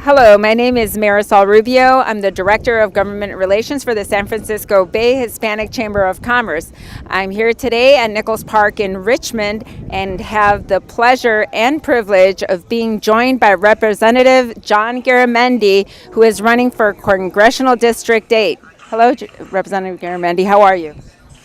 Hello, my name is Marisol Rubio. I'm the Director of Government Relations for the San Francisco Bay Hispanic Chamber of Commerce. I'm here today at Nichols Park in Richmond and have the pleasure and privilege of being joined by Representative John Garamendi, who is running for Congressional District 8. Hello, Representative Garamendi. How are you?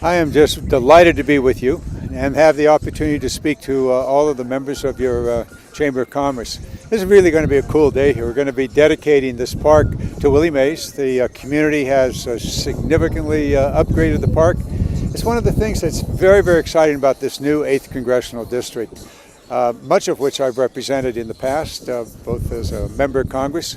I am just delighted to be with you and have the opportunity to speak to all of the members of your Chamber of Commerce. This is really going to be a cool day here. We're going to be dedicating this park to Willie Mays. The community has significantly upgraded the park. It's one of the things that's very, very exciting about this new 8th Congressional District, much of which I've represented in the past, both as a member of Congress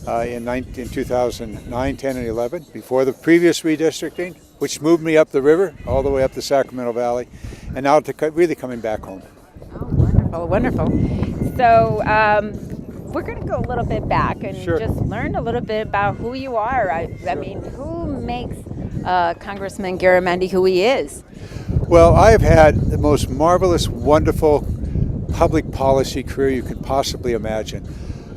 in 2009, 10, and 11, before the previous redistricting, which moved me up the river, all the way up the Sacramento Valley, and now to really coming back home. Oh, wonderful, wonderful. So we're going to go a little bit back and just learn a little bit about who you are. I mean, who makes Congressman Garamendi who he is? Well, I have had the most marvelous, wonderful public policy career you could possibly imagine.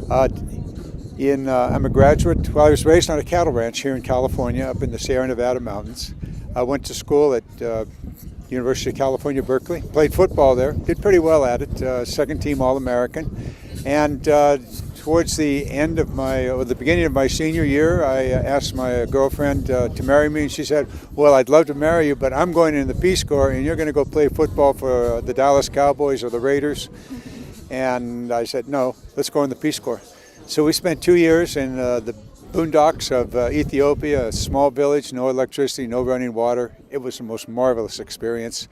I'm a graduate. Well, I was raised on a cattle ranch here in California, up in the Sierra Nevada mountains. I went to school at University of California, Berkeley. Played football there. Did pretty well at it. Second team All-American. And towards the end of the beginning of my senior year, I asked my girlfriend to marry me, and she said, "Well, I'd love to marry you, but I'm going in the Peace Corps, and you're going to go play football for the Dallas Cowboys or the Raiders." And I said, "No, let's go in the Peace Corps." So we spent 2 years in the boondocks of Ethiopia, a small village, no electricity, no running water. It was the most marvelous experience.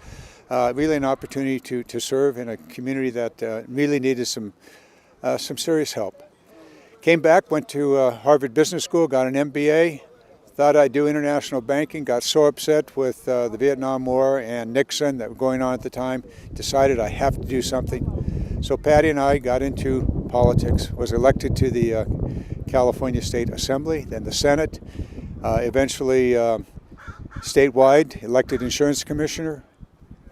Really an opportunity to serve in a community that really needed some serious help. Came back, went to Harvard Business School, got an MBA, thought I'd do international banking, got so upset with the Vietnam War and Nixon that were going on at the time, decided I have to do something. So Patty and I got into politics, was elected to the California State Assembly, then the Senate, eventually statewide, elected insurance commissioner.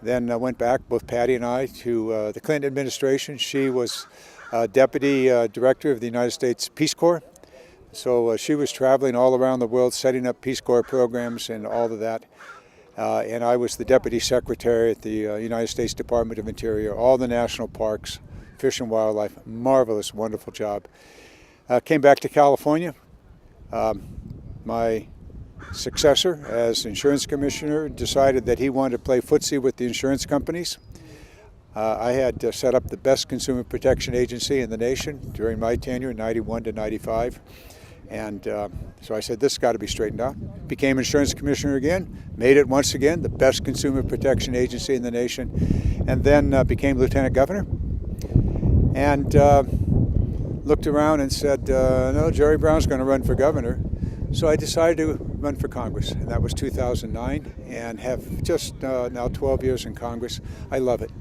Then went back, both Patty and I, to the Clinton administration. She was deputy director of the United States Peace Corps. So she was traveling all around the world, setting up Peace Corps programs and all of that. And I was the deputy secretary at the United States Department of Interior, all the national parks, Fish and Wildlife. Marvelous, wonderful job. Came back to California. My successor as insurance commissioner decided that he wanted to play footsie with the insurance companies. I had set up the best consumer protection agency in the nation during my tenure, 91 to 95. And so I said, this has got to be straightened out. Became insurance commissioner again, made it once again the best consumer protection agency in the nation, and then became lieutenant governor. And looked around and said, no, Jerry Brown's going to run for governor. So I decided to run for Congress, and that was 2009, and have just now 12 years in Congress. I love it.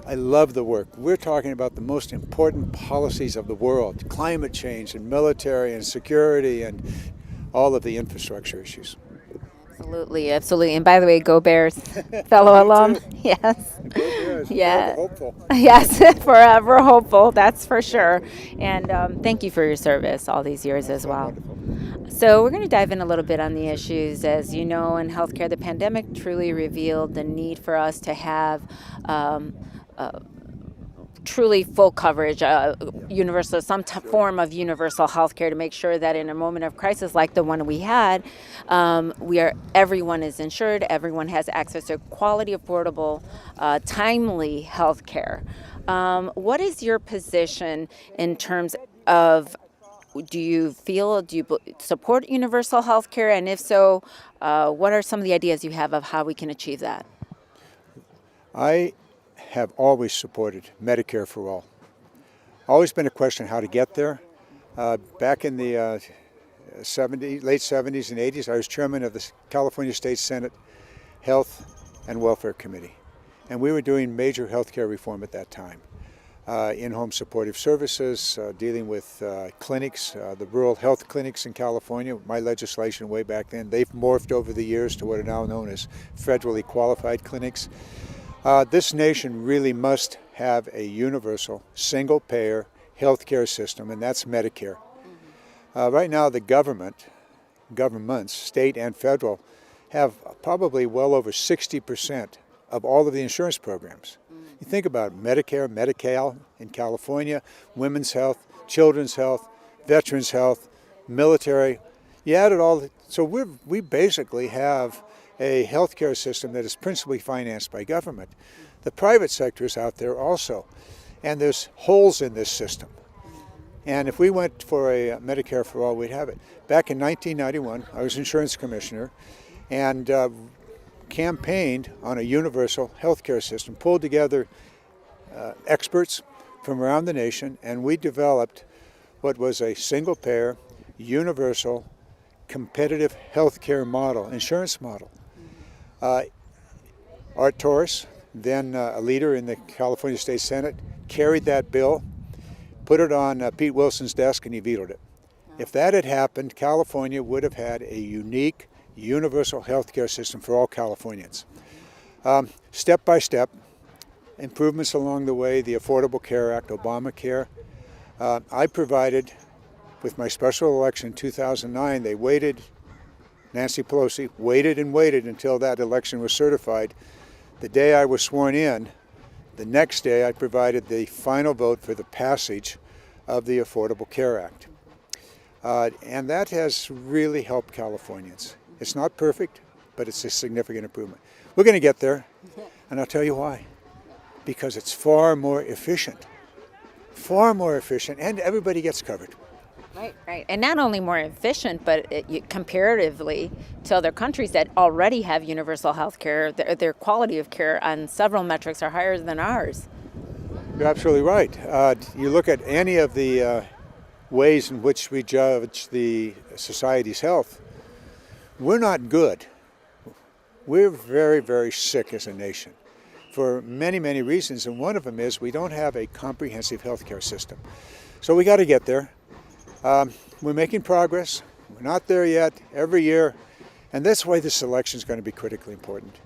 I love the work. We're talking about the most important policies of the world, climate change and military and security and all of the infrastructure issues. Absolutely, absolutely. And by the way, go Bears, fellow alum. Too. Yes. Go Bears. Yeah. Forever hopeful. Yes, forever hopeful, that's for sure. And thank you for your service all these years as well. Wonderful. So we're going to dive in a little bit on the issues. As you know, in healthcare, the pandemic truly revealed the need for us to have truly full coverage, universal, form of universal health care to make sure that in a moment of crisis like the one we had, everyone is insured, everyone has access to quality, affordable, timely health care. What is your position in terms of, do you support universal health care? And if so, what are some of the ideas you have of how we can achieve that? I have always supported Medicare for all. Always been a question how to get there. Back in the late 70s and 80s, I was chairman of the California State Senate Health and Welfare Committee. And we were doing major health care reform at that time. In-home supportive services, dealing with clinics, the rural health clinics in California. My legislation way back then, they've morphed over the years to what are now known as federally qualified clinics. This nation really must have a universal, single-payer health care system, and that's Medicare. Right now, the governments, state and federal, have probably well over 60% of all of the insurance programs. You think about it, Medicare, Medi-Cal in California, women's health, children's health, veterans health, military. You add it all, so we basically have a healthcare system that is principally financed by government. The private sector is out there also, and there's holes in this system. And if we went for a Medicare for all, we'd have it. Back in 1991, I was insurance commissioner and campaigned on a universal healthcare system, pulled together experts from around the nation, and we developed what was a single-payer, universal, competitive healthcare model, insurance model. Art Torres, then a leader in the California State Senate, carried that bill, put it on Pete Wilson's desk, and he vetoed it. If that had happened, California would have had a unique, universal healthcare system for all Californians. Step by step, improvements along the way, the Affordable Care Act, Obamacare. I provided, with my special election in 2009, they waited, Nancy Pelosi waited and waited until that election was certified. The day I was sworn in, the next day I provided the final vote for the passage of the Affordable Care Act. And that has really helped Californians. It's not perfect, but it's a significant improvement. We're going to get there, and I'll tell you why. Because it's far more efficient, and everybody gets covered. Right. And not only more efficient, but comparatively to other countries that already have universal health care, their quality of care on several metrics are higher than ours. You're absolutely right. You look at any of the ways in which we judge the society's health, we're not good. We're very, very sick as a nation for many, many reasons, and one of them is we don't have a comprehensive healthcare system. So we got to get there. We're making progress. We're not there yet. Every year, and that's why this election is going to be critically important.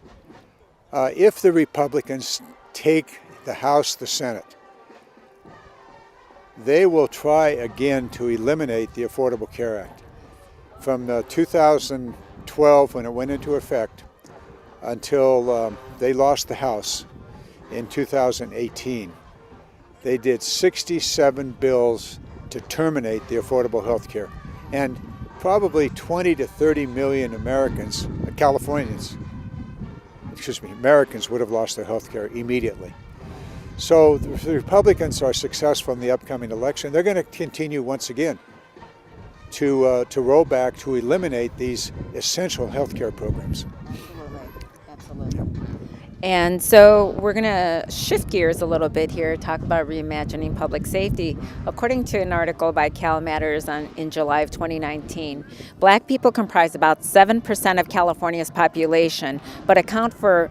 If the Republicans take the House, the Senate, they will try again to eliminate the Affordable Care Act. From 2012, when it went into effect, until they lost the House in 2018, they did 67 bills to terminate the affordable health care. And probably 20 to 30 million Americans would have lost their health care immediately. So if the Republicans are successful in the upcoming election, they're going to continue once again to roll back, to eliminate these essential health care programs. Absolutely. And so we're going to shift gears a little bit here, talk about reimagining public safety. According to an article by Cal Matters in July of 2019, Black people comprise about 7% of California's population, but account for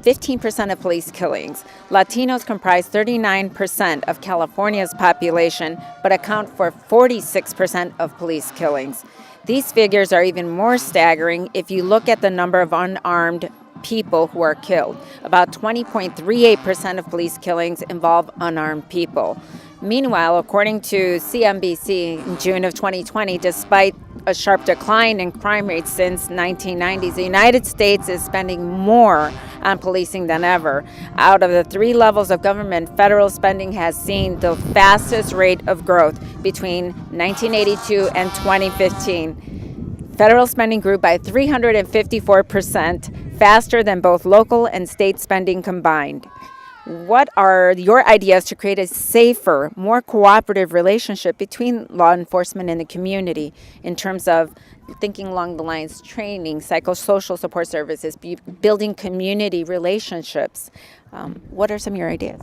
15% of police killings. Latinos comprise 39% of California's population, but account for 46% of police killings. These figures are even more staggering if you look at the number of unarmed people who are killed. About 20.38% of police killings involve unarmed people. Meanwhile, according to CNBC in June of 2020, despite a sharp decline in crime rates since 1990s, the United States is spending more on policing than ever. Out of the three levels of government, federal spending has seen the fastest rate of growth between 1982 and 2015. Federal spending grew by 354%, faster than both local and state spending combined. What are your ideas to create a safer, more cooperative relationship between law enforcement and the community in terms of thinking along the lines, training, psychosocial support services, building community relationships? What are some of your ideas?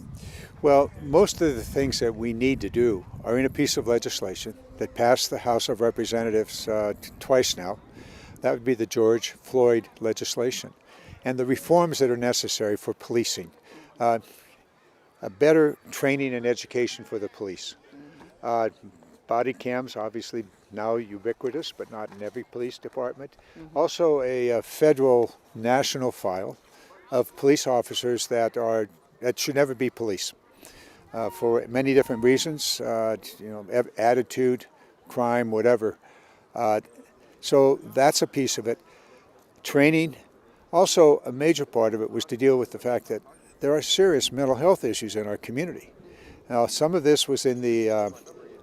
Well, most of the things that we need to do are in a piece of legislation that passed the House of Representatives twice now. That would be the George Floyd legislation. And the reforms that are necessary for policing. A better training and education for the police. Body cams, obviously now ubiquitous, but not in every police department. Mm-hmm. Also a federal national file of police officers that should never be police. For many different reasons, attitude, crime, whatever. So that's a piece of it. Training. Also, a major part of it was to deal with the fact that there are serious mental health issues in our community. Now, some of this was in the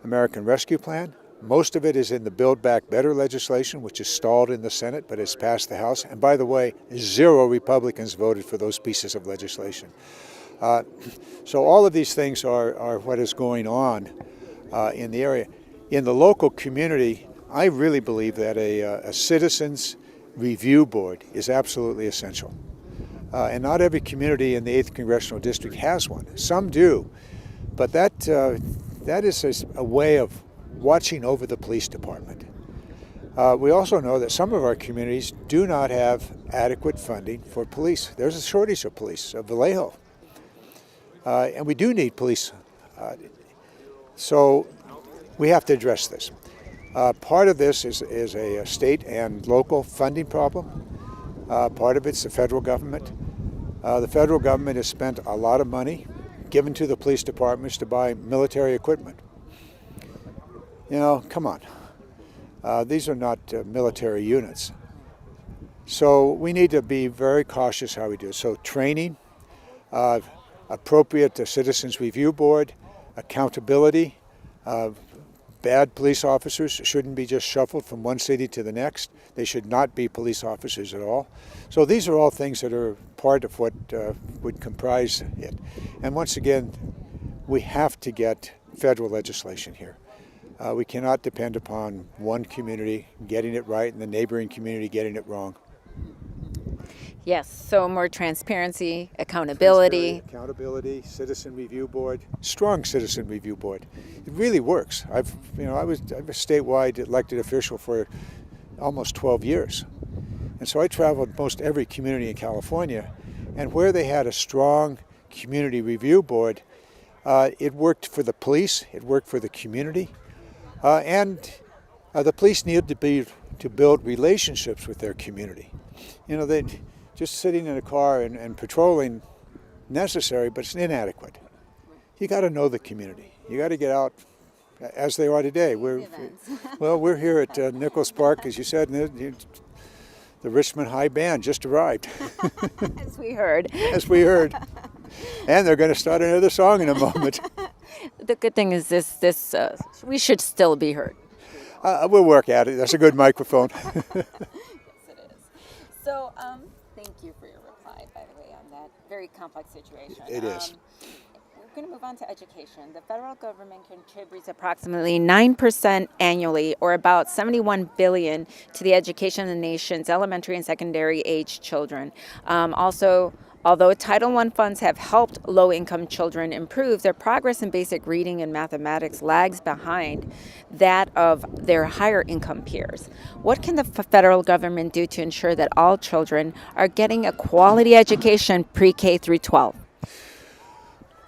American Rescue Plan. Most of it is in the Build Back Better legislation, which is stalled in the Senate but has passed the House. And by the way, 0 Republicans voted for those pieces of legislation. So all of these things are what is going on in the area. In the local community, I really believe that a citizens review board is absolutely essential. And not every community in the 8th Congressional District has one. Some do. But that is a way of watching over the police department. We also know that some of our communities do not have adequate funding for police. There's a shortage of police, of Vallejo. And we do need police. So we have to address this. Part of this is a state and local funding problem. Part of it's the federal government. The federal government has spent a lot of money given to the police departments to buy military equipment. You know, come on. These are not military units. So we need to be very cautious how we do it. So training, appropriate citizens review board, accountability. Bad police officers shouldn't be just shuffled from one city to the next. They should not be police officers at all. So these are all things that are part of what would comprise it. And once again, we have to get federal legislation here. We cannot depend upon one community getting it right and the neighboring community getting it wrong. Yes, so more transparency, accountability. Accountability, citizen review board, strong citizen review board. It really works. I was a statewide elected official for almost 12 years. And so I traveled most every community in California, and where they had a strong community review board, it worked for the police, it worked for the community, and the police needed to build relationships with their community. You know, they just sitting in a car and patrolling necessary, but it's inadequate. You got to know the community. You got to get out as they are today. We're here at Nichols Park, as you said, and the Richmond High Band just arrived. As we heard. As we heard. And they're going to start another song in a moment. The good thing is this we should still be heard. We'll work at it. That's a good microphone. Yes, it is. So, thank you for your reply, by the way, on that very complex situation. It is. We're going to move on to education. The federal government contributes approximately 9% annually, or about $71 billion, to the education of the nation's elementary and secondary age children. Although Title I funds have helped low-income children improve, their progress in basic reading and mathematics lags behind that of their higher-income peers. What can the federal government do to ensure that all children are getting a quality education pre-K through 12?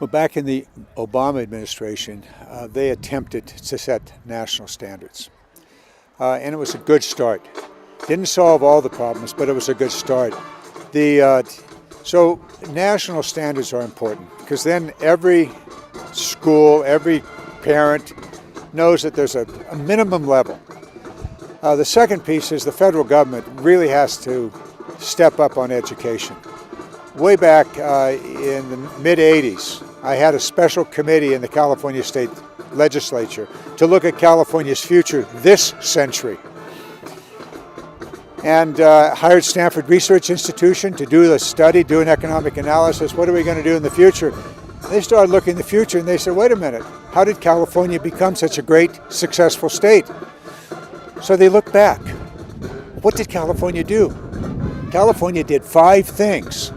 Well, back in the Obama administration, they attempted to set national standards. And it was a good start. Didn't solve all the problems, but it was a good start. So national standards are important because then every school, every parent knows that there's a minimum level. The second piece is the federal government really has to step up on education. Way back in the mid-'80s, I had a special committee in the California State Legislature to look at California's future this century. And hired Stanford Research Institution to do the study, do an economic analysis. What are we going to do in the future? They started looking in the future and they said, wait a minute, how did California become such a great, successful state? So they looked back. What did California do? California did 5 things.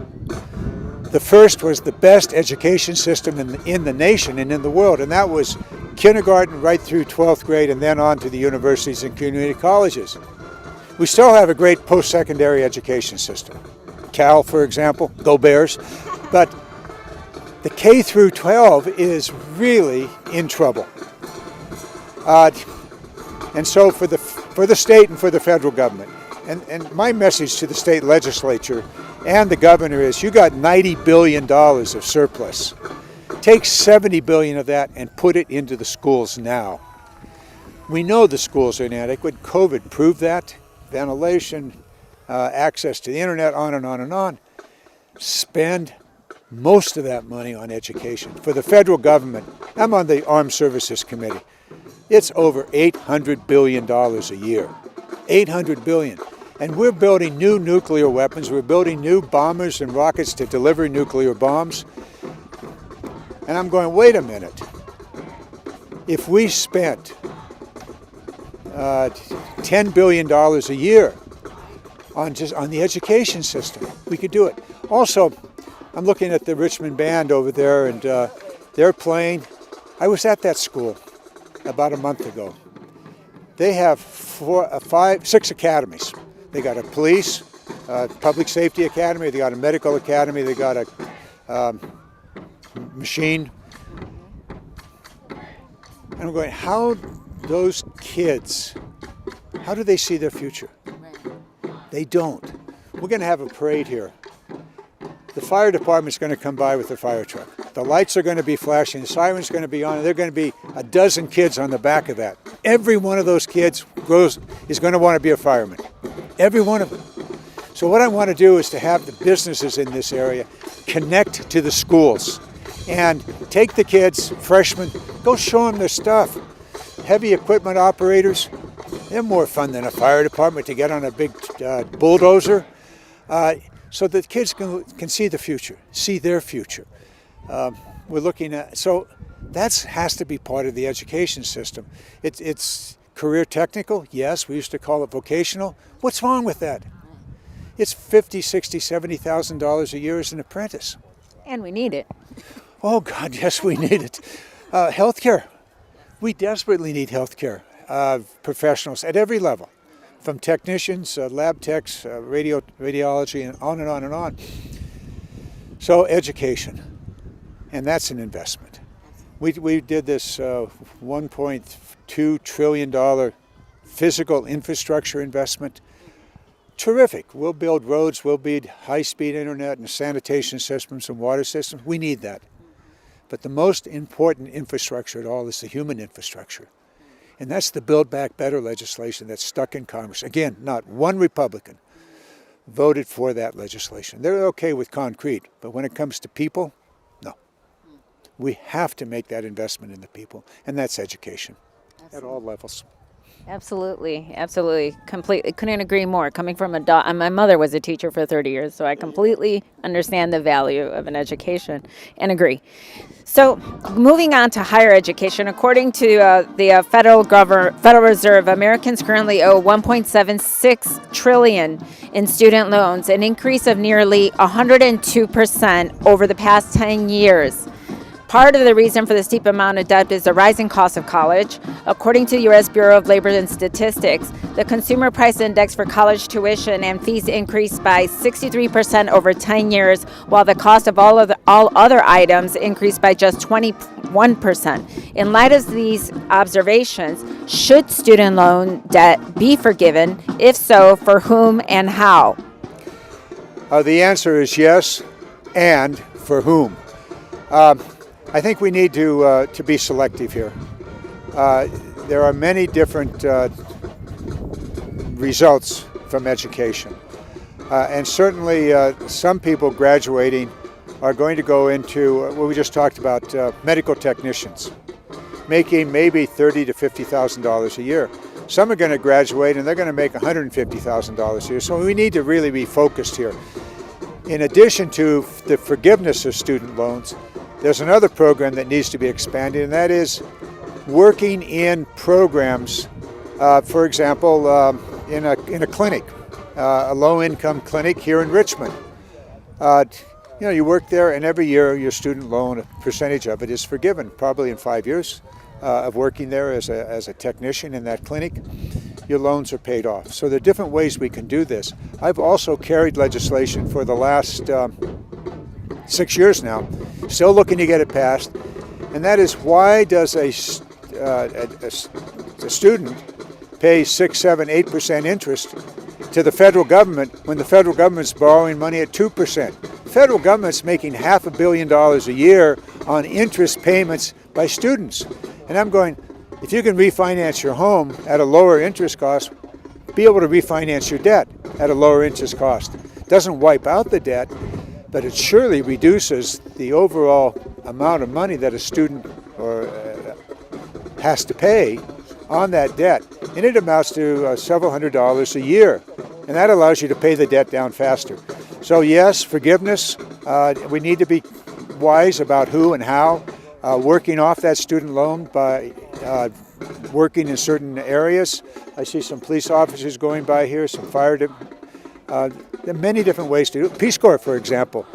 The first was the best education system in the nation and in the world, and that was kindergarten right through 12th grade and then on to the universities and community colleges. We still have a great post-secondary education system. Cal, for example, go Bears. But the K through 12 is really in trouble. And so for the state and for the federal government, and my message to the state legislature and the governor is, you got $90 billion of surplus. Take $70 billion of that and put it into the schools now. We know the schools are inadequate. COVID proved that. Ventilation, access to the internet, on and on and on. Spend most of that money on education. For the federal government, I'm on the Armed Services Committee. It's over $800 billion a year. $800 billion. And we're building new nuclear weapons. We're building new bombers and rockets to deliver nuclear bombs. And I'm going, wait a minute. If we spent $10 billion a year on the education system, we could do it. Also, I'm looking at the Richmond band over there, and they're playing. I was at that school about a month ago. They have 6 academies. They got a police, public safety academy, they got a medical academy, they got a machine. And I'm going, how those kids, how do they see their future? They don't. We're going to have a parade here. The fire department's going to come by with their fire truck. The lights are going to be flashing, the siren's going to be on, and there are going to be a dozen kids on the back of that. Every one of those kids is going to want to be a fireman. Every one of them. So what I want to do is to have the businesses in this area connect to the schools and take the kids, freshmen, go show them their stuff. Heavy equipment operators, they're more fun than a fire department to get on a big bulldozer. So that kids can see the future, see their future. We're looking at, so that has to be part of the education system. It's career technical, yes, we used to call it vocational. What's wrong with that? It's $50,000, $60,000, $70,000 a year as an apprentice. And we need it. Oh God, yes, we need it. Healthcare, we desperately need healthcare professionals at every level. From technicians, lab techs, radiology, and on and on and on. So education, and that's an investment. We did this $1.2 trillion physical infrastructure investment. Terrific. We'll build roads, we'll build high-speed internet and sanitation systems and water systems. We need that. But the most important infrastructure at all is the human infrastructure. And that's the Build Back Better legislation that's stuck in Congress. Again, not one Republican voted for that legislation. They're okay with concrete, but when it comes to people, no. We have to make that investment in the people, and that's education. Absolutely. At all levels. Absolutely, absolutely, completely. Couldn't agree more. Coming from my mother was a teacher for 30 years, so I completely understand the value of an education and agree. So, moving on to higher education, according to the Federal Reserve, Americans currently owe $1.76 trillion in student loans, an increase of nearly 102% over the past 10 years. Part of the reason for the steep amount of debt is the rising cost of college. According to the U.S. Bureau of Labor and Statistics, the Consumer Price Index for college tuition and fees increased by 63% over 10 years, while the cost of all other items increased by just 21%. In light of these observations, should student loan debt be forgiven? If so, for whom and how? The answer is yes, and for whom? I think we need to be selective here. There are many different results from education. And certainly some people graduating are going to go into what we just talked about, medical technicians, making maybe $30,000 to $50,000 a year. Some are going to graduate and they're going to make $150,000 a year. So we need to really be focused here. In addition to the forgiveness of student loans, there's another program that needs to be expanded, and that is working in programs, for example, in a clinic, a low-income clinic here in Richmond. You work there, and every year your student loan, a percentage of it is forgiven, probably in 5 years of working there as a technician in that clinic. Your loans are paid off. So there are different ways we can do this. I've also carried legislation for the last 6 years now, still looking to get it passed, and that is, why does a student pay 6, 7, 8% interest to the federal government when the federal government's borrowing money at 2%? The federal government's making $500 million a year on interest payments by students. And I'm going, if you can refinance your home at a lower interest cost, be able to refinance your debt at a lower interest cost. It doesn't wipe out the debt, but it surely reduces the overall amount of money that a student has to pay on that debt. And it amounts to several $100s a year. And that allows you to pay the debt down faster. So yes, forgiveness. We need to be wise about who and how. Working off that student loan by working in certain areas. I see some police officers going by here, some fire. There are many different ways to do it. Peace Corps, for example.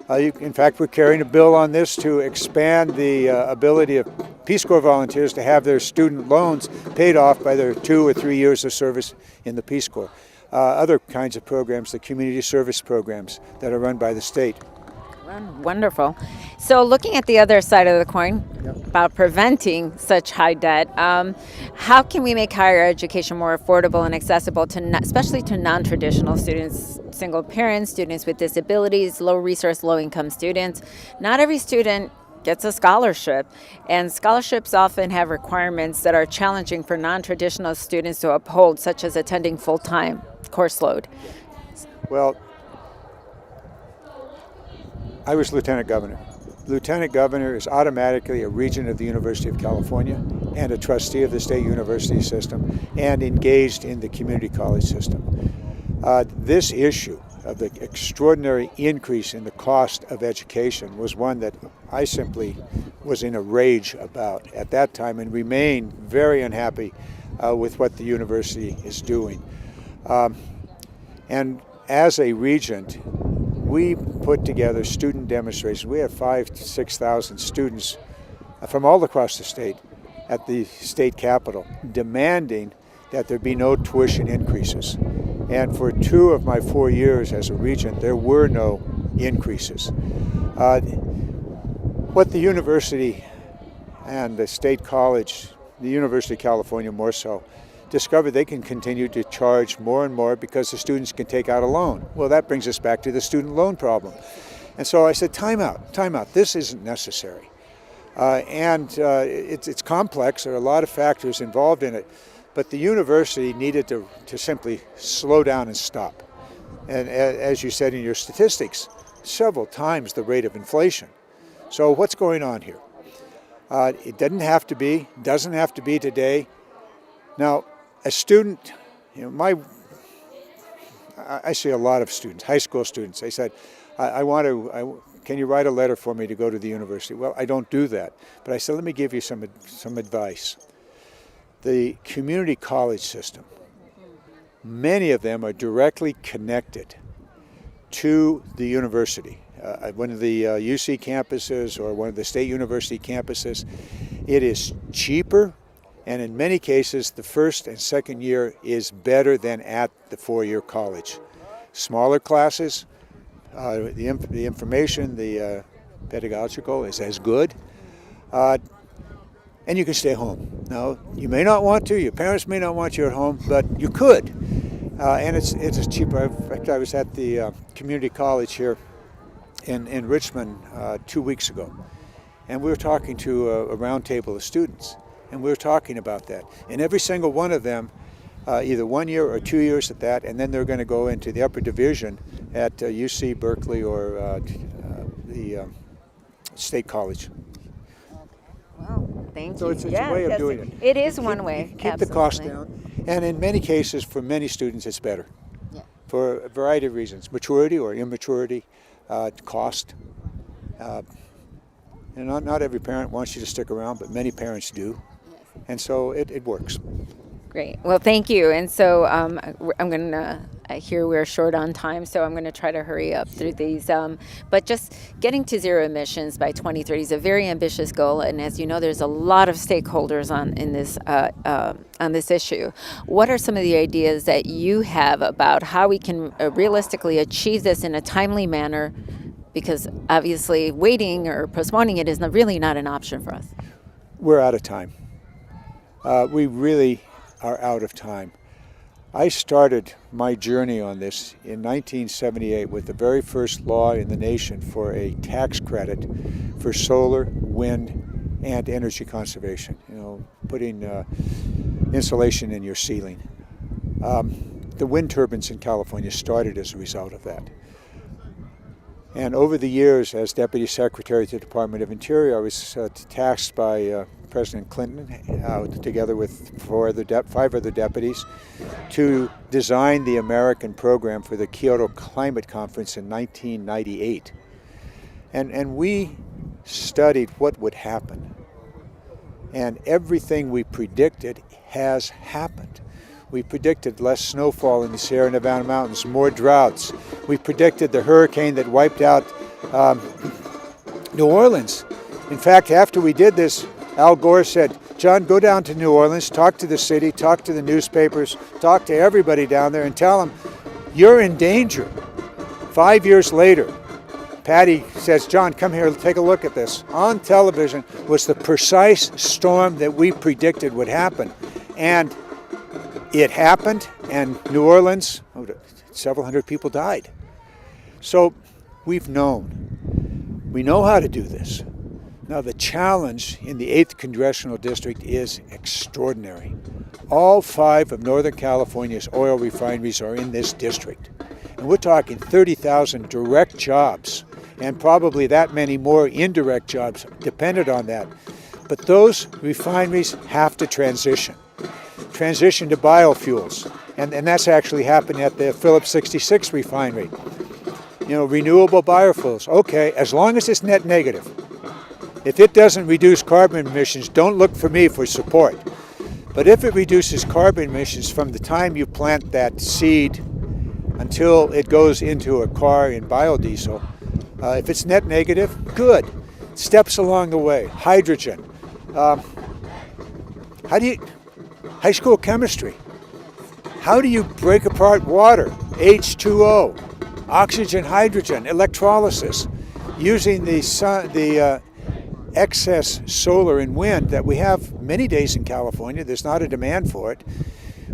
In fact, we're carrying a bill on this to expand the ability of Peace Corps volunteers to have their student loans paid off by their 2 or 3 years of service in the Peace Corps. Other kinds of programs, the community service programs that are run by the state. Wonderful. So looking at the other side of the coin, about preventing such high debt, how can we make higher education more affordable and accessible to especially to non-traditional students, single parents, students with disabilities, low resource, low income students? Not every student gets a scholarship, and scholarships often have requirements that are challenging for non-traditional students to uphold, such as attending full-time course load. Well, I was lieutenant governor. Lieutenant governor is automatically a regent of the University of California and a trustee of the state university system and engaged in the community college system. This issue of the extraordinary increase in the cost of education was one that I simply was in a rage about at that time and remain very unhappy with what the university is doing. And as a regent, we put together student demonstrations. We have 5,000 to 6,000 students from all across the state at the state capitol demanding that there be no tuition increases. And for 2 of my 4 years as a regent, there were no increases. What the university and the state college, the University of California more so, discovered they can continue to charge more and more because the students can take out a loan. Well, that brings us back to the student loan problem. And so I said, time out. This isn't necessary. It's complex. There are a lot of factors involved in it. But the university needed to simply slow down and stop. And as you said in your statistics, several times the rate of inflation. So what's going on here? It doesn't have to be today. Now, a student, I see a lot of students, high school students. They said, can you write a letter for me to go to the university? Well, I don't do that. But I said, let me give you some advice. The community college system, many of them are directly connected to the university. One of the UC campuses or one of the state university campuses, it is cheaper. And in many cases, the first and second year is better than at the 4-year college. Smaller classes, the information, the pedagogical is as good, and you can stay home. Now, you may not want to, your parents may not want you at home, but you could. And it's cheaper. In fact, I was at the community college here in Richmond 2 weeks ago, and we were talking to a round table of students. And we were talking about that. And every single one of them, either 1 year or 2 years at that, and then they're going to go into the upper division at UC Berkeley or the State College. Well, thank you. So it's a way of doing it. It is one way. Keep the cost down. And in many cases, for many students, it's better. Yeah. For a variety of reasons. Maturity or immaturity, cost. And not every parent wants you to stick around, but many parents do. And so it works. Great. Well, thank you. And so I'm going to, here we're short on time, so I'm going to try to hurry up through these. But just getting to zero emissions by 2030 is a very ambitious goal. And as you know, there's a lot of stakeholders on this issue. What are some of the ideas that you have about how we can realistically achieve this in a timely manner? Because obviously waiting or postponing it is really not an option for us. We're out of time. We really are out of time. I started my journey on this in 1978 with the very first law in the nation for a tax credit for solar, wind, and energy conservation. Putting insulation in your ceiling. The wind turbines in California started as a result of that. And over the years, as Deputy Secretary to the Department of Interior, I was tasked by President Clinton, together with five other deputies, to design the American program for the Kyoto Climate Conference in 1998. And we studied what would happen. And everything we predicted has happened. We predicted less snowfall in the Sierra Nevada mountains, more droughts. We predicted the hurricane that wiped out New Orleans. In fact, after we did this, Al Gore said, "John, go down to New Orleans, talk to the city, talk to the newspapers, talk to everybody down there and tell them you're in danger." 5 years later, Patty says, "John, come here, take a look at this." On television was the precise storm that we predicted would happen. And it happened, and New Orleans, several hundred people died. So we've known. We know how to do this. Now the challenge in the 8th Congressional District is extraordinary. All 5 of Northern California's oil refineries are in this district. And we're talking 30,000 direct jobs, and probably that many more indirect jobs dependent on that. But those refineries have to transition to biofuels. And that's actually happening at the Phillips 66 refinery. Renewable biofuels. Okay, as long as it's net negative. If it doesn't reduce carbon emissions, don't look for me for support. But if it reduces carbon emissions from the time you plant that seed until it goes into a car in biodiesel, if it's net negative, good. Steps along the way. Hydrogen. High school chemistry. How do you break apart water? H2O, oxygen, hydrogen, electrolysis, using the excess solar and wind that we have many days in California. There's not a demand for it.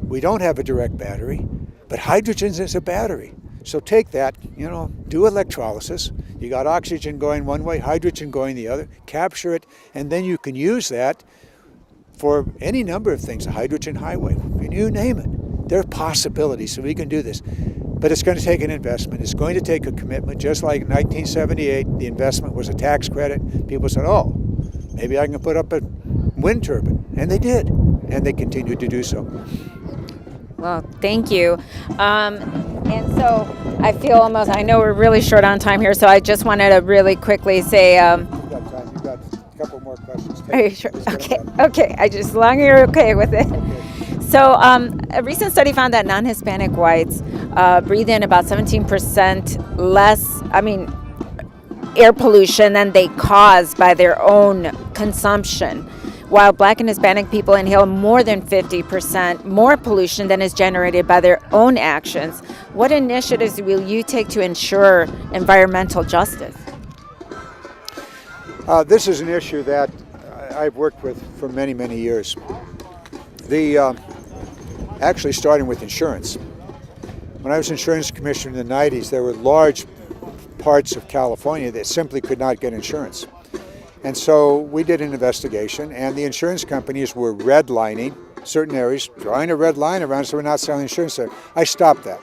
We don't have a direct battery, but hydrogen is a battery. So take that, do electrolysis. You got oxygen going one way, hydrogen going the other, capture it, and then you can use that for any number of things, a hydrogen highway, you name it. There are possibilities, so we can do this. But it's going to take an investment. It's going to take a commitment. Just like in 1978, the investment was a tax credit. People said, "Oh, maybe I can put up a wind turbine." And they did, and they continue to do so. Well, thank you. And so I know we're really short on time here, so I just wanted to really quickly say, You've got time. You've got a couple more questions. Are you sure? Okay. As long as you're okay with it. Okay. So a recent study found that non-Hispanic whites breathe in about 17% less, air pollution than they cause by their own consumption, while Black and Hispanic people inhale more than 50% more pollution than is generated by their own actions. What initiatives will you take to ensure environmental justice? This is an issue that I've worked with for many, many years. Actually starting with insurance. When I was insurance commissioner in the 90s, there were large parts of California that simply could not get insurance. And so we did an investigation, and the insurance companies were redlining certain areas, drawing a red line around so we're not selling insurance there. I stopped that.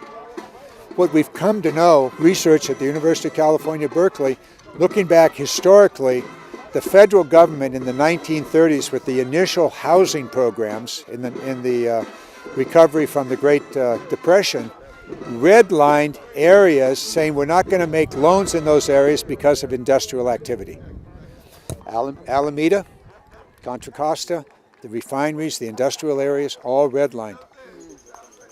What we've come to know, research at the University of California, Berkeley, looking back historically, the federal government in the 1930s with the initial housing programs in the recovery from the Great Depression, redlined areas saying we're not going to make loans in those areas because of industrial activity. Alameda, Contra Costa, the refineries, the industrial areas, all redlined.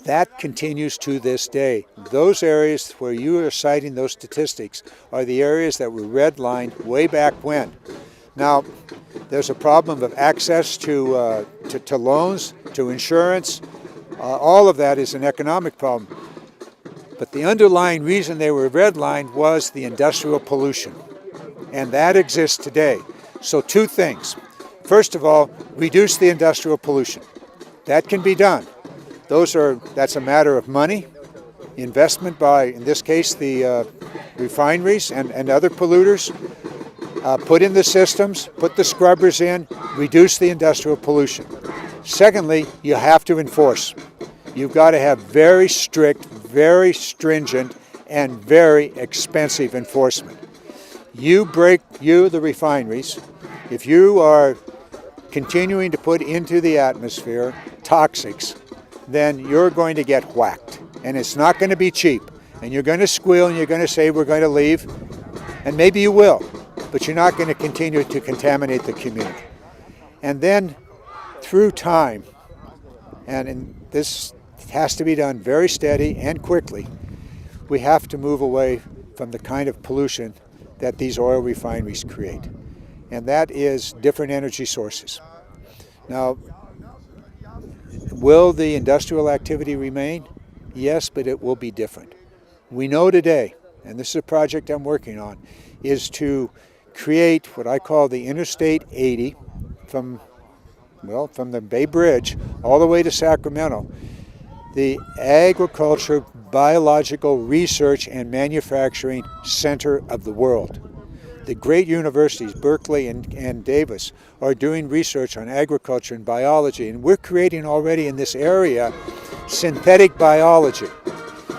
That continues to this day. Those areas where you are citing those statistics are the areas that were redlined way back when. Now, there's a problem of access to loans, to insurance. All of that is an economic problem. But the underlying reason they were redlined was the industrial pollution. And that exists today. So 2 things. First of all, reduce the industrial pollution. That can be done. That's a matter of money, investment by, in this case, the refineries and other polluters. Put in the systems, put the scrubbers in, reduce the industrial pollution. Secondly, you have to enforce. You've got to have very strict, very stringent, and very expensive enforcement. You, the refineries, if you are continuing to put into the atmosphere toxics, then you're going to get whacked. And it's not going to be cheap. And you're going to squeal and you're going to say, we're going to leave. And maybe you will, but you're not going to continue to contaminate the community. And then through time, and this has to be done very steady and quickly, we have to move away from the kind of pollution that these oil refineries create. And that is different energy sources. Now, will the industrial activity remain? Yes, but it will be different. We know today, and this is a project I'm working on, is to create what I call the Interstate 80 from the Bay Bridge all the way to Sacramento, the Agriculture, Biological Research and Manufacturing Center of the world. The great universities, Berkeley and Davis, are doing research on agriculture and biology, and we're creating already in this area synthetic biology.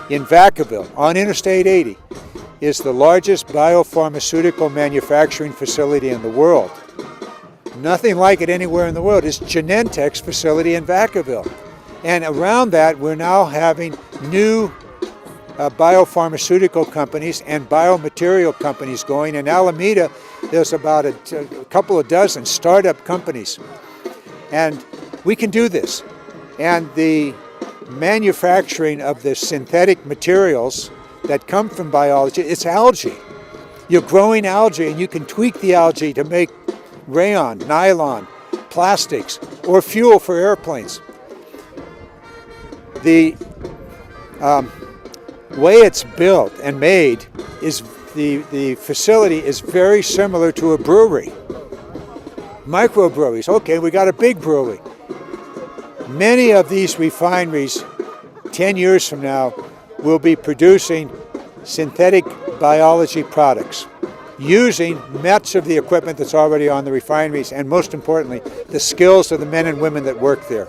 In Vacaville, on Interstate 80, is the largest biopharmaceutical manufacturing facility in the world. Nothing like it anywhere in the world. It's Genentech's facility in Vacaville. And around that, we're now having new biopharmaceutical companies and biomaterial companies going. In Alameda, there's about a couple of dozen startup companies. And we can do this. And the manufacturing of the synthetic materials that come from biology, it's algae. You're growing algae and you can tweak the algae to make rayon, nylon, plastics, or fuel for airplanes. The way it's built and made is the facility is very similar to a brewery. Microbreweries, okay, we got a big brewery. Many of these refineries 10 years from now will be producing synthetic biology products using much of the equipment that's already on the refineries, and most importantly, the skills of the men and women that work there.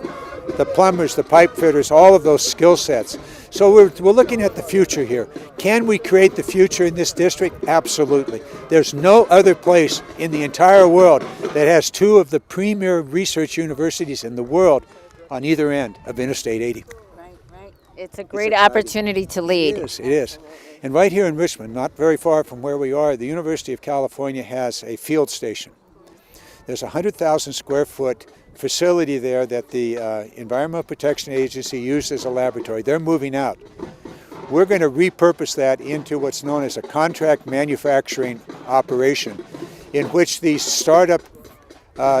The plumbers, the pipe fitters, all of those skill sets. So we're looking at the future here. Can we create the future in this district? Absolutely. There's no other place in the entire world that has two of the premier research universities in the world on either end of Interstate 80. Right. It's a great opportunity to lead. It is. And right here in Richmond, not very far from where we are, the University of California has a field station. There's a 100,000 square foot facility there that the Environmental Protection Agency used as a laboratory. They're moving out. We're going to repurpose that into what's known as a contract manufacturing operation, in which these startup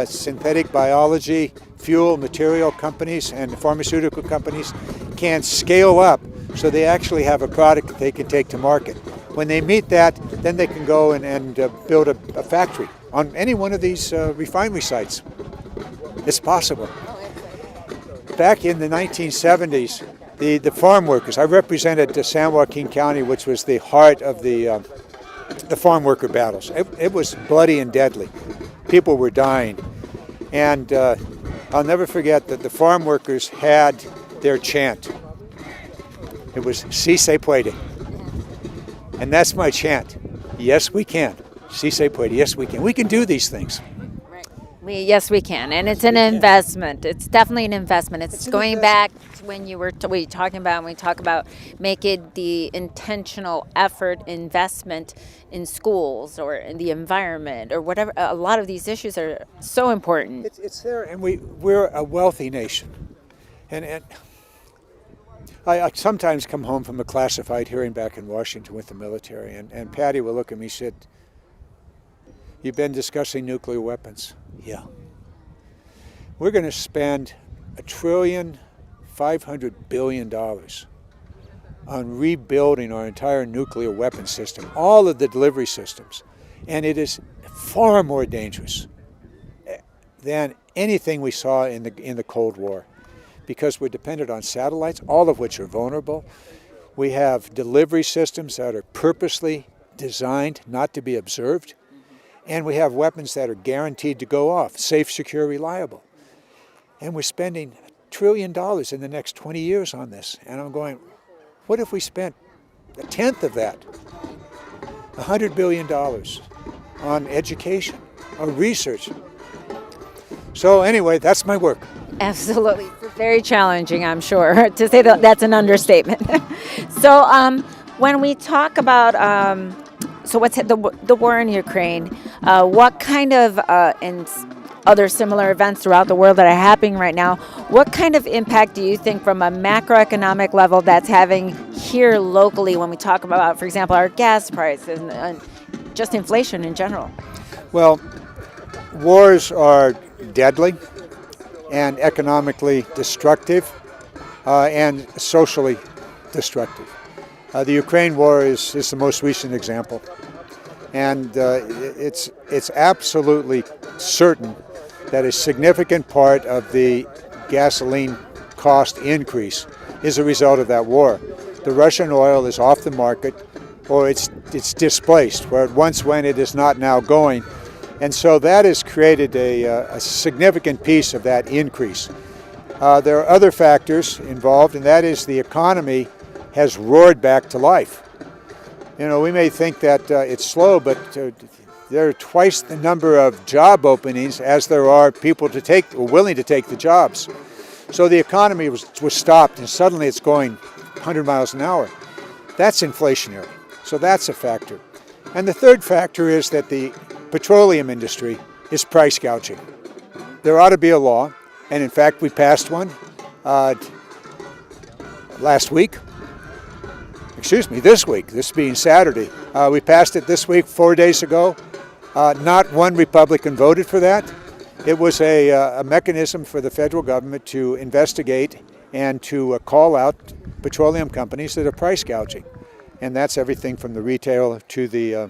synthetic biology, fuel, material companies and pharmaceutical companies can scale up so they actually have a product that they can take to market. When they meet that, then they can go and build a factory on any one of these refinery sites. It's possible. Back in the 1970s, the farm workers, I represented San Joaquin County, which was the heart of the farm worker battles. It was bloody and deadly. People were dying. And I'll never forget that the farm workers had their chant. It was, "Si se puede." And that's my chant. Yes, we can. Si se puede. Yes, we can. We can do these things. Yes, we can, and it's an investment. It's definitely an investment. It's going back to when we talking about when we talk about making the intentional effort investment in schools or in the environment or whatever. A lot of these issues are so important. It's there, and we're a wealthy nation, and I sometimes come home from a classified hearing back in Washington with the military, and Patty will look at me and said, "You've been discussing nuclear weapons." Yeah. We're going to spend $1.5 trillion on rebuilding our entire nuclear weapon system, all of the delivery systems. And it is far more dangerous than anything we saw in the Cold War, because we're dependent on satellites, all of which are vulnerable. We have delivery systems that are purposely designed not to be observed. And we have weapons that are guaranteed to go off, safe, secure, reliable. And we're spending $1 trillion in the next 20 years on this. And I'm going, what if we spent a tenth of that, $100 billion on education, on research? So anyway, that's my work. Absolutely. Very challenging, I'm sure. To say that's an understatement. So when we talk about, so what's the war in Ukraine, what kind of, and other similar events throughout the world that are happening right now, what kind of impact do you think from a macroeconomic level that's having here locally when we talk about, for example, our gas prices and just inflation in general? Well, wars are deadly and economically destructive and socially destructive. The Ukraine war is the most recent example. And it's absolutely certain that a significant part of the gasoline cost increase is a result of that war. The Russian oil is off the market, or it's displaced, where it once went, it is not now going. And so that has created a significant piece of that increase. There are other factors involved, and that is the economy has roared back to life. You know, we may think that it's slow, but there are twice the number of job openings as there are people to take or willing to take the jobs. So the economy was stopped, and suddenly it's going 100 miles an hour. That's inflationary. So that's a factor. And the third factor is that the petroleum industry is price gouging. There ought to be a law, and in fact we passed one this week, this being Saturday. We passed it this week, 4 days ago. Not one Republican voted for that. It was a mechanism for the federal government to investigate and to call out petroleum companies that are price gouging. And that's everything from the retail to the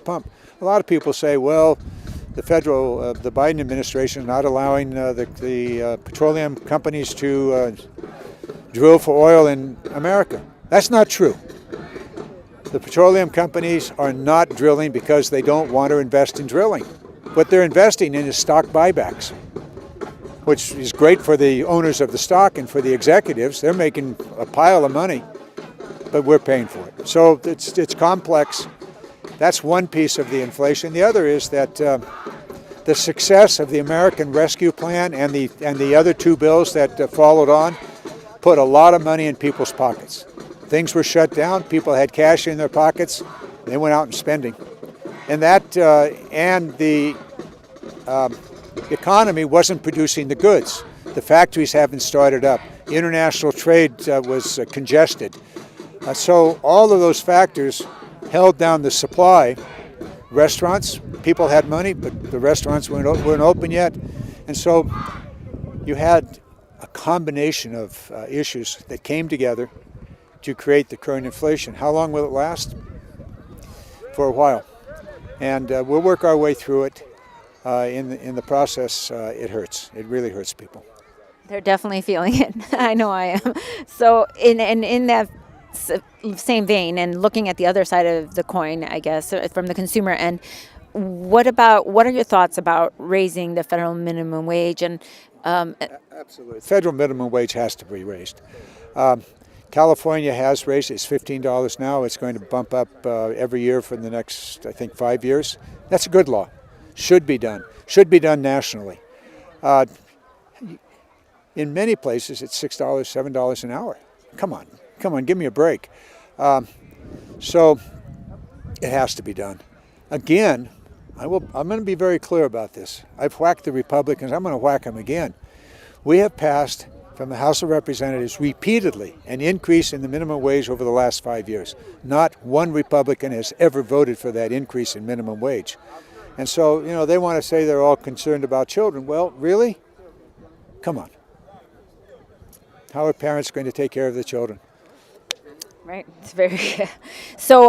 pump. A lot of people say, well, the Biden administration is not allowing the petroleum companies to drill for oil in America. That's not true. The petroleum companies are not drilling because they don't want to invest in drilling. What they're investing in is stock buybacks, which is great for the owners of the stock and for the executives. They're making a pile of money, but we're paying for it. So it's complex. That's one piece of the inflation. The other is that the success of the American Rescue Plan and the other two bills that followed on put a lot of money in people's pockets. Things were shut down. People had cash in their pockets. They went out and spending. And that and the economy wasn't producing the goods. The factories haven't started up. International trade was congested. So all of those factors held down the supply. Restaurants, people had money, but the restaurants weren't open yet. And so you had a combination of issues that came together to create the current inflation. How long will it last? For a while. And we'll work our way through it. In the process, it hurts. It really hurts people. They're definitely feeling it. I know I am. So in that same vein, and looking at the other side of the coin, I guess, from the consumer end, what are your thoughts about raising the federal minimum wage? And absolutely, federal minimum wage has to be raised. California has raised it. It's $15 now. It's going to bump up every year for the next, I think, 5 years. That's a good law. Should be done. Should be done nationally. In many places, it's $6, $7 an hour. Come on, give me a break. So it has to be done. Again, I'm going to be very clear about this. I've whacked the Republicans. I'm going to whack them again. We have passed from the House of Representatives repeatedly an increase in the minimum wage over the last 5 years. Not one Republican has ever voted for that increase in minimum wage. And so, you know, they want to say they're all concerned about children. Well, really? Come on. How are parents going to take care of the children? Right. It's very so.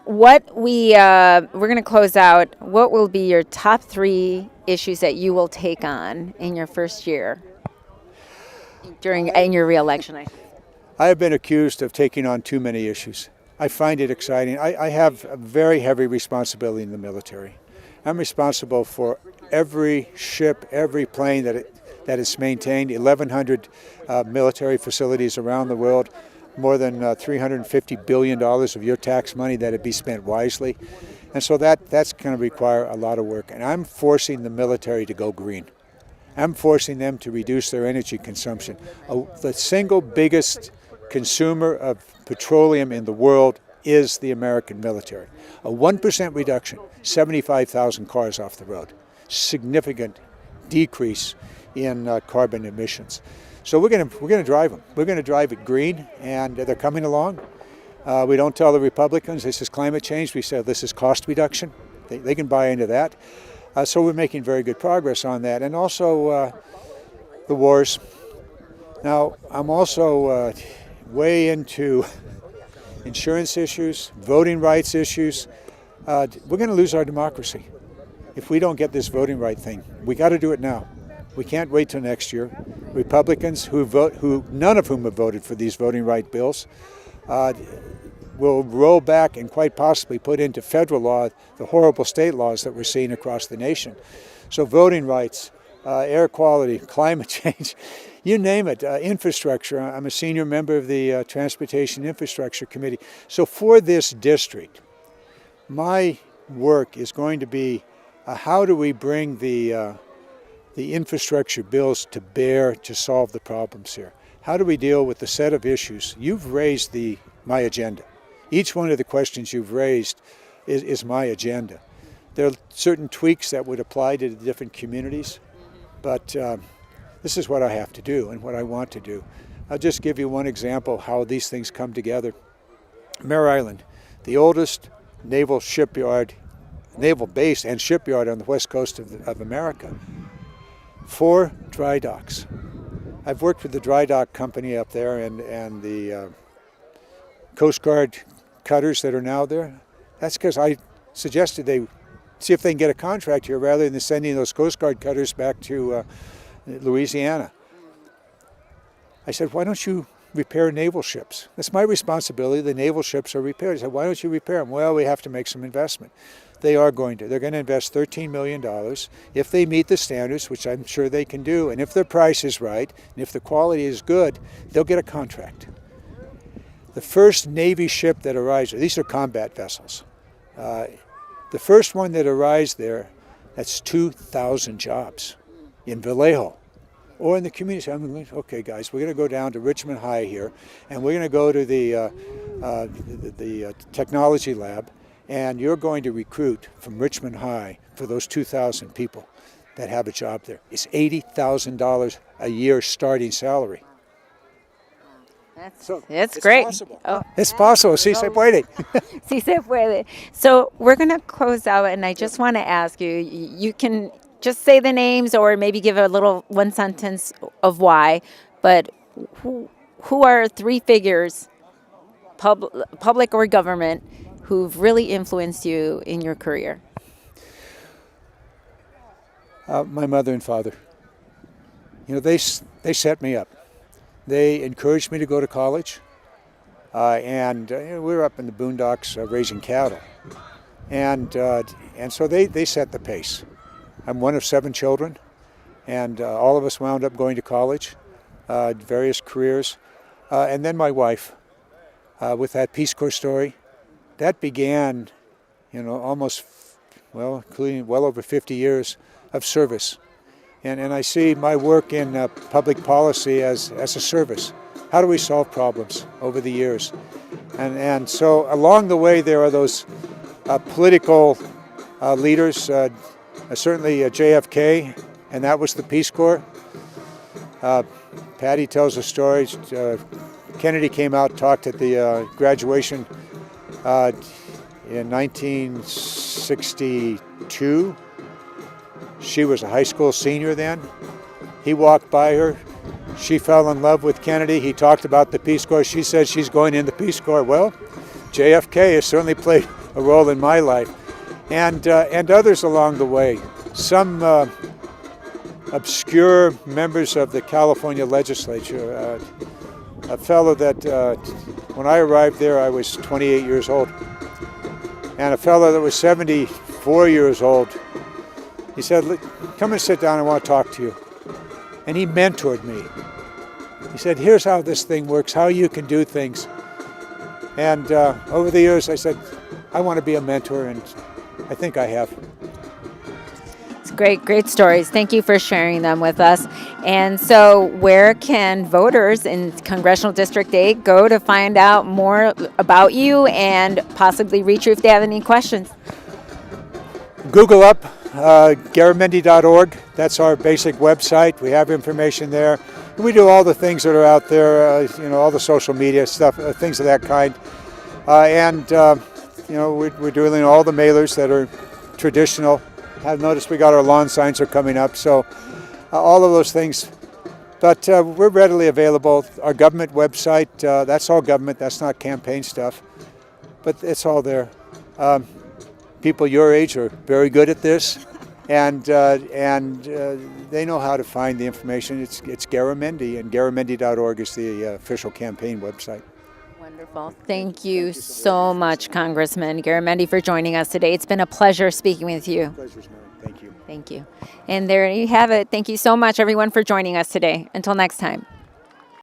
We're going to close out. What will be your top 3 issues that you will take on in your first year in your reelection? I have been accused of taking on too many issues. I find it exciting. I have a very heavy responsibility in the military. I'm responsible for every ship, every plane that is maintained, 1,100 military facilities around the world, more than $350 billion of your tax money that it be spent wisely. And so that's going to require a lot of work. And I'm forcing the military to go green. I'm forcing them to reduce their energy consumption. The single biggest consumer of petroleum in the world is the American military. A 1% reduction, 75,000 cars off the road. Significant decrease in carbon emissions. So we're going to drive them. We're going to drive it green, and they're coming along. We don't tell the Republicans this is climate change. We say this is cost reduction. They can buy into that. So we're making very good progress on that. And also the wars. Now, I'm also way into insurance issues, voting rights issues. We're going to lose our democracy if we don't get this voting right thing. We got to do it now. We can't wait till next year. Republicans who none of whom have voted for these voting right bills, will roll back and quite possibly put into federal law the horrible state laws that we're seeing across the nation. So voting rights, air quality, climate change, you name it, infrastructure. I'm a senior member of the Transportation Infrastructure Committee. So for this district, my work is going to be how do we bring the infrastructure bills to bear to solve the problems here? How do we deal with the set of issues? You've raised my agenda. Each one of the questions you've raised is my agenda. There are certain tweaks that would apply to the different communities, but this is what I have to do and what I want to do. I'll just give you one example how these things come together. Mare Island, the oldest naval base and shipyard on the west coast of America. 4 dry docks. I've worked with the dry dock company up there and the Coast Guard cutters that are now there. That's because I suggested they see if they can get a contract here rather than sending those Coast Guard cutters back to Louisiana. I said, why don't you repair naval ships? That's my responsibility. The naval ships are repaired. I said, why don't you repair them? Well, we have to make some investment. They are going to. They're going to invest $13 million if they meet the standards, which I'm sure they can do, and if the price is right, and if the quality is good, they'll get a contract. The first Navy ship that arrives, these are combat vessels. The first one that arrives there, that's 2,000 jobs in Vallejo or in the community. I'm going, okay, guys, we're going to go down to Richmond High here, and we're going to go to the technology lab, and you're going to recruit from Richmond High for those 2,000 people that have a job there. It's $80,000 a year starting salary. That's great. Possible. Oh, it's possible. Si se puede. Si se puede. So we're going to close out, and I just want to ask you, you can just say the names or maybe give a little one sentence of why, but who are 3 figures, public or government, who've really influenced you in your career? My mother and father. You know, they set me up. They encouraged me to go to college, and we were up in the boondocks raising cattle, and so they set the pace. I'm one of 7 children, and all of us wound up going to college, various careers, and then my wife, with that Peace Corps story, that began, including well over 50 years of service. And I see my work in public policy as a service. How do we solve problems over the years? And so along the way there are those political leaders, certainly JFK, and that was the Peace Corps. Patty tells a story. Kennedy came out, talked at the graduation in 1962. She was a high school senior then. He walked by her. She fell in love with Kennedy. He talked about the Peace Corps. She said she's going in the Peace Corps. Well, JFK has certainly played a role in my life, and others along the way. Some obscure members of the California legislature. A fellow that, when I arrived there, I was 28 years old, and a fellow that was 74 years old He said, come and sit down, I want to talk to you. And he mentored me. He said, here's how this thing works, how you can do things. And over the years, I said, I want to be a mentor, and I think I have. It's great stories. Thank you for sharing them with us. And so where can voters in Congressional District 8 go to find out more about you and possibly reach you if they have any questions? Google up Garamendi.org. That's our basic website. We have information there. We do all the things that are out there, all the social media stuff, things of that kind. We're doing all the mailers that are traditional. I've noticed we got our lawn signs are coming up, so all of those things. But we're readily available. Our government website, that's all government, that's not campaign stuff, but it's all there. People your age are very good at this, and they know how to find the information. It's Garamendi, and Garamendi.org is the official campaign website. Wonderful. Thank you so much, Congressman Garamendi, for joining us today. It's been a pleasure speaking with you. Pleasure's mine. Thank you. Thank you. And there you have it. Thank you so much, everyone, for joining us today. Until next time.